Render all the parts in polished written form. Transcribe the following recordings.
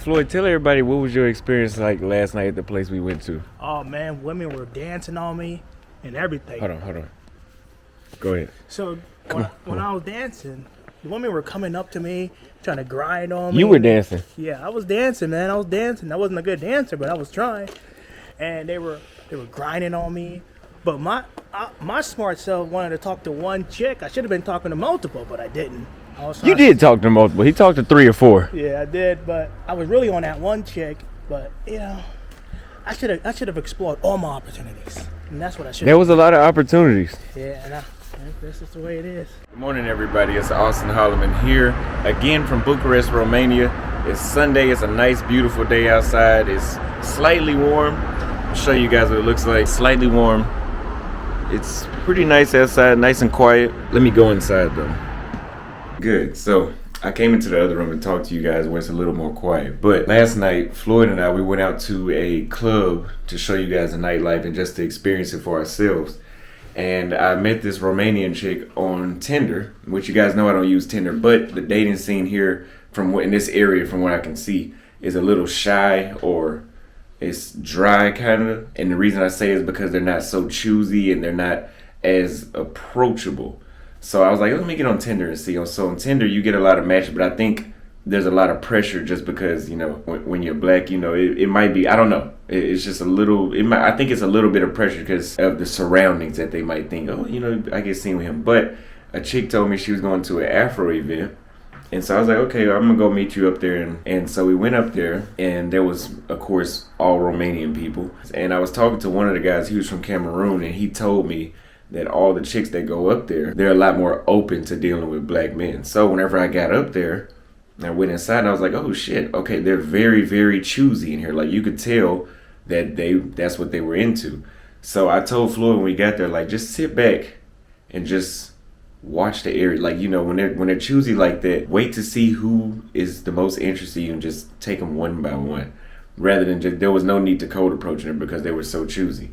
Floyd, tell everybody what was your experience like last night at the place we went to. Oh man, women were dancing on me and everything. Hold on. Go ahead. So when I was dancing, the women were coming up to me, trying to grind on me. You were dancing. Yeah, I was dancing, man. I was dancing. I wasn't a good dancer, but I was trying. And they were grinding on me. But my smart self wanted to talk to one chick. I should have been talking to multiple, but I didn't. You did talk to multiple. He talked to 3 or 4. Yeah, I did, but I was really on that one chick. But I should have explored all my opportunities, and that's what I should. There was a lot of opportunities. Yeah, and this is the way it is. Good morning, everybody. It's Auston Holleman here again from Bucharest, Romania. It's Sunday. It's a nice, beautiful day outside. It's slightly warm. I'll show you guys what it looks like. Slightly warm. It's pretty nice outside, nice and quiet. Let me go inside though. Good. So I came into the other room to talk to you guys where it's a little more quiet. But last night, Floyd and I, we went out to a club to show you guys the nightlife and just to experience it for ourselves. And I met this Romanian chick on Tinder, which you guys know I don't use Tinder, but the dating scene here in this area, from what I can see, is a little shy, or it's dry kind of. And the reason I say is because they're not so choosy and they're not as approachable. So I was like, let me get on Tinder and see. So on Tinder, you get a lot of matches, but I think there's a lot of pressure just because, when you're black, it might be, I don't know. It's just a little, I think it's a little bit of pressure because of the surroundings that they might think, I get seen with him. But a chick told me she was going to an Afro event. And so I was like, okay, I'm going to go meet you up there. And so we went up there, and there was, of course, all Romanian people. And I was talking to one of the guys, he was from Cameroon, and he told me that all the chicks that go up there, they're a lot more open to dealing with black men. So whenever I got up there, I went inside and I was like, oh shit, okay, they're very, very choosy in here. Like, you could tell that that's what they were into. So I told Floyd when we got there, like, just sit back and just watch the area. Like, when they're choosy like that, wait to see who is the most interested in you and just take them one by one. Rather than there was no need to cold approaching them because they were so choosy.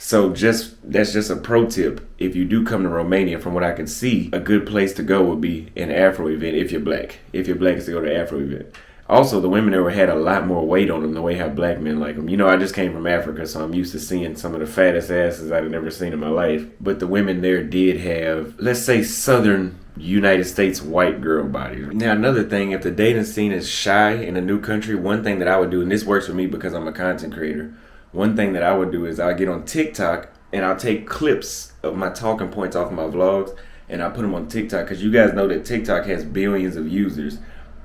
So that's just a pro tip. If you do come to Romania, from what I can see, a good place to go would be an Afro event if you're black. If you're black, is to go to an Afro event. Also, the women there had a lot more weight on them the way how black men like them. I just came from Africa, so I'm used to seeing some of the fattest asses I'd never seen in my life. But the women there did have, let's say, southern United States white girl bodies. Now, another thing, if the dating scene is shy in a new country, one thing that I would do, and this works for me because I'm a content creator, one thing that I would do is I'll get on TikTok and I'll take clips of my talking points off my vlogs and I'll put them on TikTok, because you guys know that TikTok has billions of users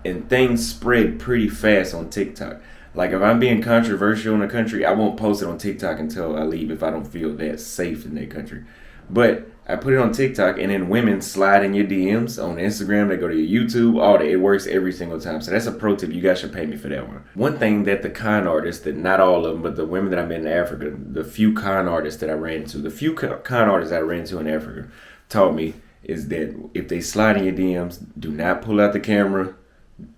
and things spread pretty fast on TikTok. Like, if I'm being controversial in a country, I won't post it on TikTok until I leave if I don't feel that safe in that country. But I put it on TikTok, and then women slide in your DMs on Instagram. They go to your YouTube. All that. It works every single time. So that's a pro tip. You guys should pay me for that one. One thing that the con artists, that not all of them, but the women that I met in Africa, the few con artists that I ran into, the few con artists I ran into in Africa taught me is that if they slide in your DMs, do not pull out the camera.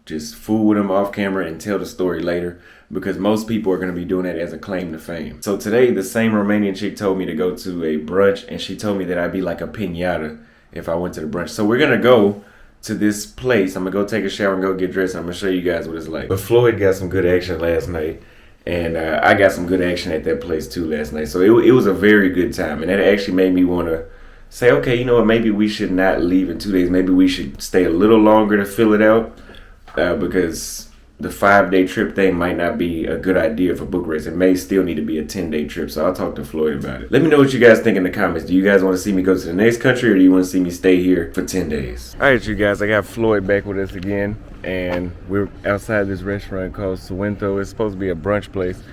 Just fool with them off camera and tell the story later, because most people are going to be doing that as a claim to fame. So today, the same Romanian chick told me to go to a brunch, and she told me that I'd be like a piñata if I went to the brunch. So we're going to go to this place. I'm going to go take a shower and go get dressed. I'm going to show you guys what it's like. But Floyd got some good action last night, and I got some good action at that place too last night. So it was a very good time, and that actually made me want to say, okay, you know what, maybe we should not leave in 2 days. Maybe we should stay a little longer to fill it out. Because the 5-day trip thing might not be a good idea for Bucharest. It may still need to be a 10-day trip. So I'll talk to Floyd about it. Let me know what you guys think in the comments. Do you guys want to see me go to the next country, or do you want to see me stay here for 10 days? All right, you guys, I got Floyd back with us again. And we're outside this restaurant called Suento. It's supposed to be a brunch place.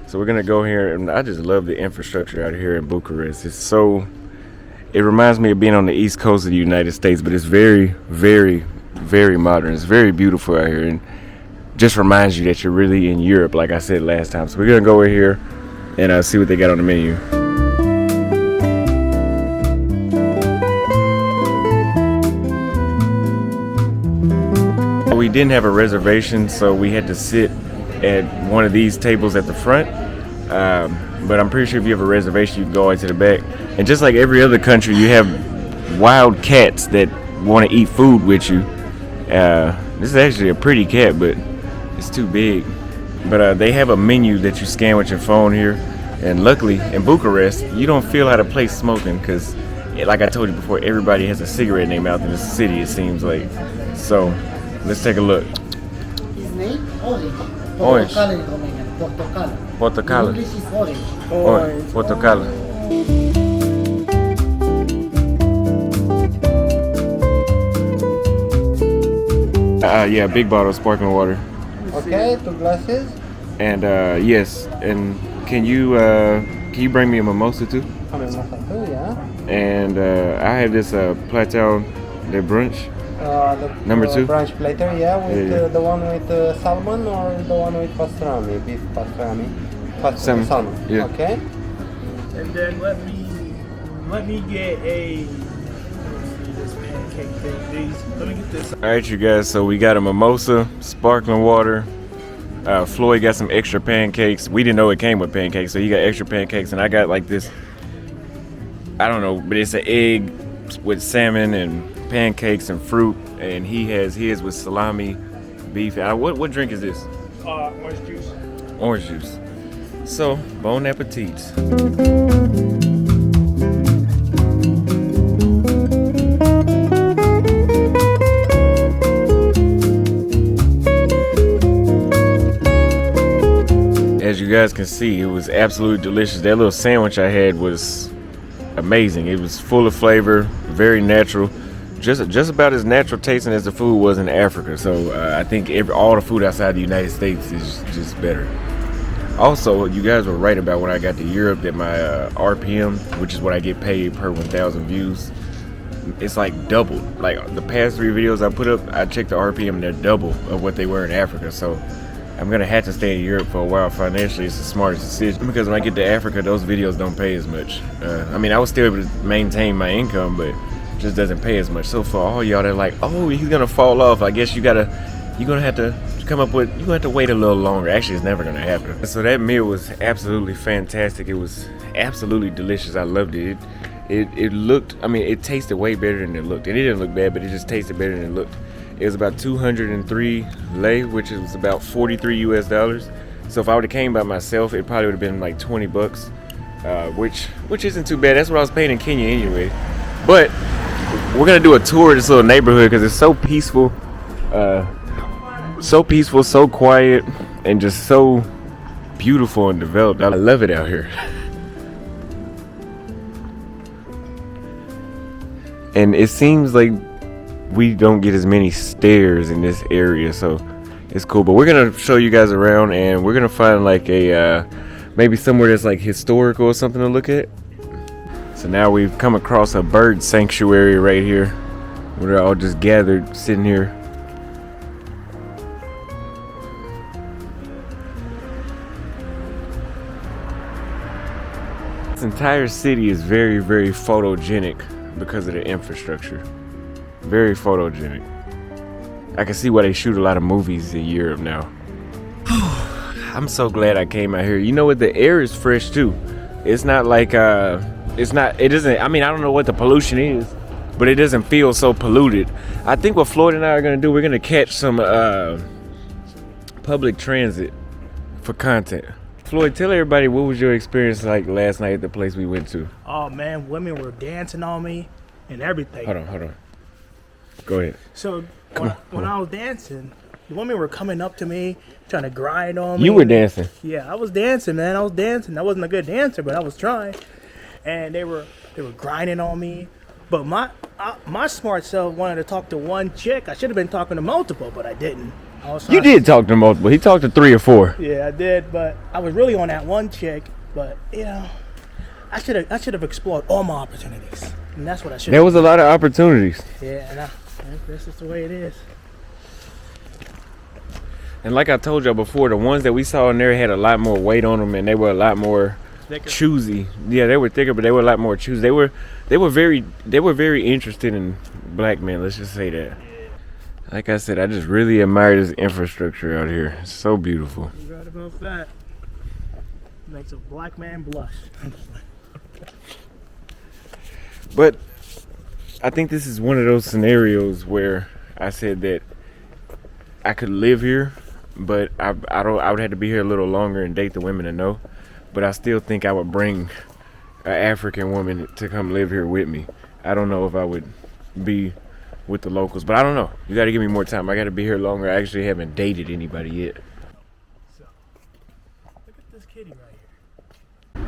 So we're going to go here. And I just love the infrastructure out here in Bucharest. It reminds me of being on the east coast of the United States. But it's very, very, very modern. It's very beautiful out here, and just reminds you that you're really in Europe, like I said last time. So we're gonna go over here and see what they got on the menu. We didn't have a reservation, so we had to sit at one of these tables at the front. But I'm pretty sure if you have a reservation, you can go into the back. And just like every other country, you have wild cats that want to eat food with you. This is actually a pretty cat, but It's too big. But they have a menu that you scan with your phone here. And luckily, in Bucharest, you don't feel out of place smoking because, like I told you before, everybody has a cigarette in their mouth in the city, it seems like. So, let's take a look. His name? Orange. Orange. Portocalo in Romanian. Portocalo. Portocalo. In English is orange. Orange. Portocalo. Yeah, big bottle of sparkling water. Okay, 2 glasses. And yes, and can you bring me a mimosa too? Yeah. And I have this plateau de brunch. Number 2. Brunch platter, yeah, with Yeah. the one with salmon or the one with pastrami, beef pastrami. Salmon. Yeah. Okay. And then let me get a. Let's see this pancake thing, please. Let me get this. All right, you guys. So we got a mimosa, sparkling water. Floyd got some extra pancakes. We didn't know it came with pancakes, so he got extra pancakes, and I got like this. I don't know, but it's an egg with salmon and pancakes and fruit, and he has his with salami, beef. What drink is this? Orange juice. Orange juice. So, bon appetit. As you guys can see, it was absolutely delicious. That little sandwich I had was amazing. It was full of flavor, very natural. Just about as natural tasting as the food was in Africa. So I think all the food outside the United States is just better. Also, you guys were right about when I got to Europe that my RPM, which is what I get paid per 1,000 views, it's like doubled. Like the past 3 videos I put up, I checked the RPM and they're double of what they were in Africa. So I'm gonna have to stay in Europe for a while. Financially, it's the smartest decision because when I get to Africa, those videos don't pay as much. I mean, I was still able to maintain my income, but just doesn't pay as much. So for all y'all that are like, oh, he's gonna fall off, I guess you're gonna have to wait a little longer. Actually, it's never gonna happen. So that meal was absolutely fantastic. It was absolutely delicious. I loved it. It looked, I mean, it tasted way better than it looked, and it didn't look bad, but it just tasted better than it looked. It was about 203 lei, which is about $43 US. So if I would have came by myself, it probably would have been like 20 bucks, which isn't too bad. That's what I was paying in Kenya anyway. But we're gonna do a tour of this little neighborhood because it's so peaceful, so quiet, and just so beautiful and developed. I love it out here. And it seems like we don't get as many stairs in this area, so it's cool. But we're gonna show you guys around, and we're gonna find like a maybe somewhere that's like historical or something to look at. So now we've come across a bird sanctuary right here, where they're all just gathered, sitting here. This entire city is very, very photogenic because of the infrastructure. Very photogenic. I can see why they shoot a lot of movies in Europe now. I'm so glad I came out here. You know what? The air is fresh too. It's not like it doesn't, I mean, I don't know what the pollution is, but it doesn't feel so polluted. I think what Floyd and I are gonna do, we're gonna catch some public transit for content. Floyd, tell everybody, what was your experience like last night at the place we went to? Oh man, women were dancing on me and everything. Hold on. Go ahead. So when I was dancing, the women were coming up to me, trying to grind on me. You were dancing? Yeah, I was dancing, man. I was dancing. I wasn't a good dancer, but I was trying. And they were grinding on me. But my smart self wanted to talk to one chick. I should have been talking to multiple, but I didn't. You did talk to multiple. He talked to 3 or 4. Yeah, I did, but I was really on that one chick. But you know, I should have explored all my opportunities, and that's what I should. There was a lot of opportunities. Yeah, and that's just the way it is. And like I told y'all before, the ones that we saw in there had a lot more weight on them, and they were a lot more thicker. Choosy. Yeah, they were thicker, but they were a lot more choosy. They were very interested in black men. Let's just say that. Like I said, I just really admire this infrastructure out here. It's so beautiful. You right about that. Makes a black man blush. But I think this is one of those scenarios where I said that I could live here but I would have to be here a little longer and date the women to know. But I still think I would bring an African woman to come live here with me. I don't know if I would be with the locals, but I don't know. You got to give me more time. I got to be here longer. I actually haven't dated anybody yet. So, look at this kitty right here.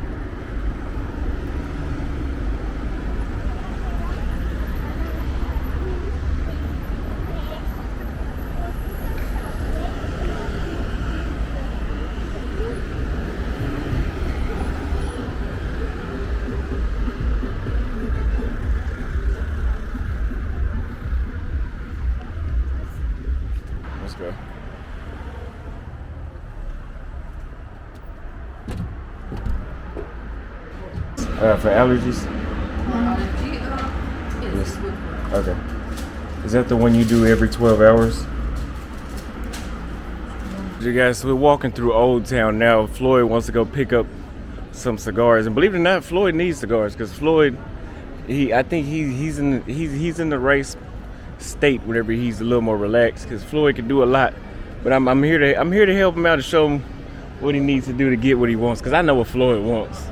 Let's go. For allergies? Yes. Okay. Is that the one you do every 12 hours? You guys, we're walking through Old Town now. Floyd wants to go pick up some cigars, and believe it or not, Floyd needs cigars because Floyd, I think he's in the right state whenever he's a little more relaxed, because Floyd can do a lot, but I'm here to help him out to show him what he needs to do to get what he wants, because I know what Floyd wants.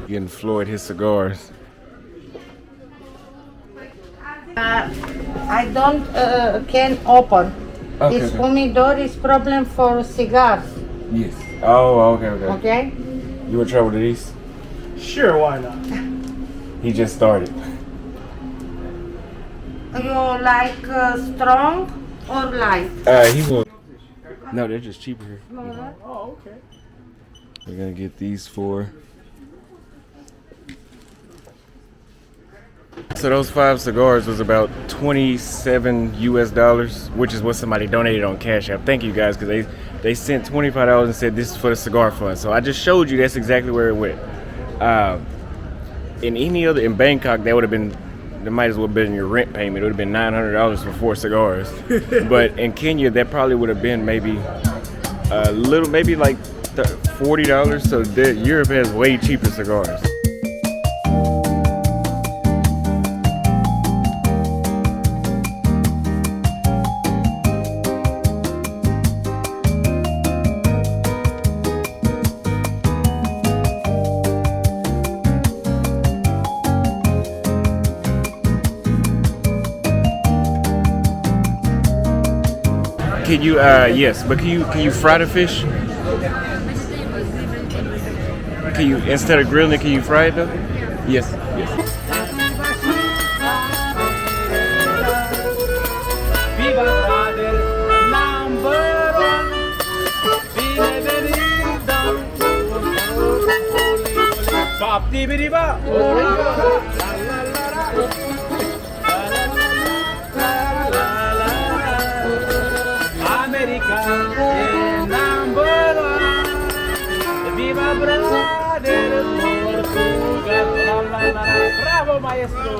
Getting Floyd his cigars. I don't can open. Okay, This okay. humidor is problem for cigars. Yes. Oh, okay. Okay. You want to try one of these? Sure, why not? He just started. You like strong or light? He will. No, they're just cheaper here. Oh, okay. We're gonna get these four. So those 5 cigars was about $27 US, which is what somebody donated on Cash App. Thank you guys, because they sent $25 and said this is for the cigar fund. So I just showed you that's exactly where it went. In Bangkok, that would have been, that might as well have been your rent payment. It would have been $900 for 4 cigars. But in Kenya, that probably would have been maybe a little, maybe like $40. So Europe has way cheaper cigars. Can you, yes, but can you fry the fish? Can you, instead of grilling it, can you fry it though? Yes. Bravo, maestro.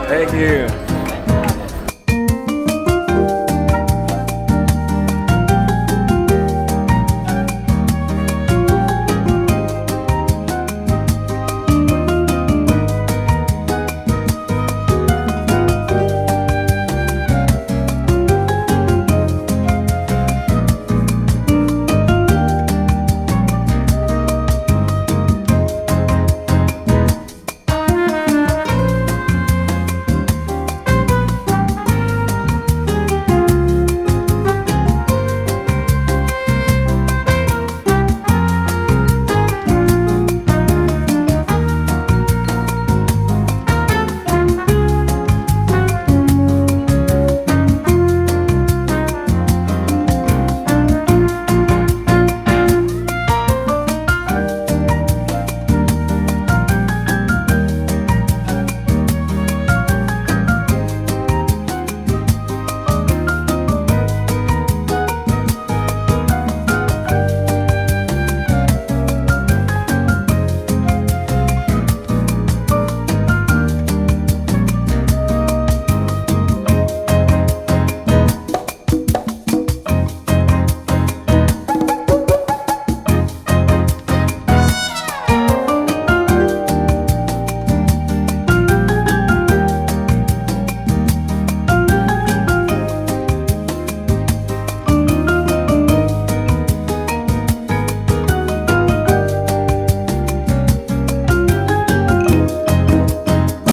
Thank you.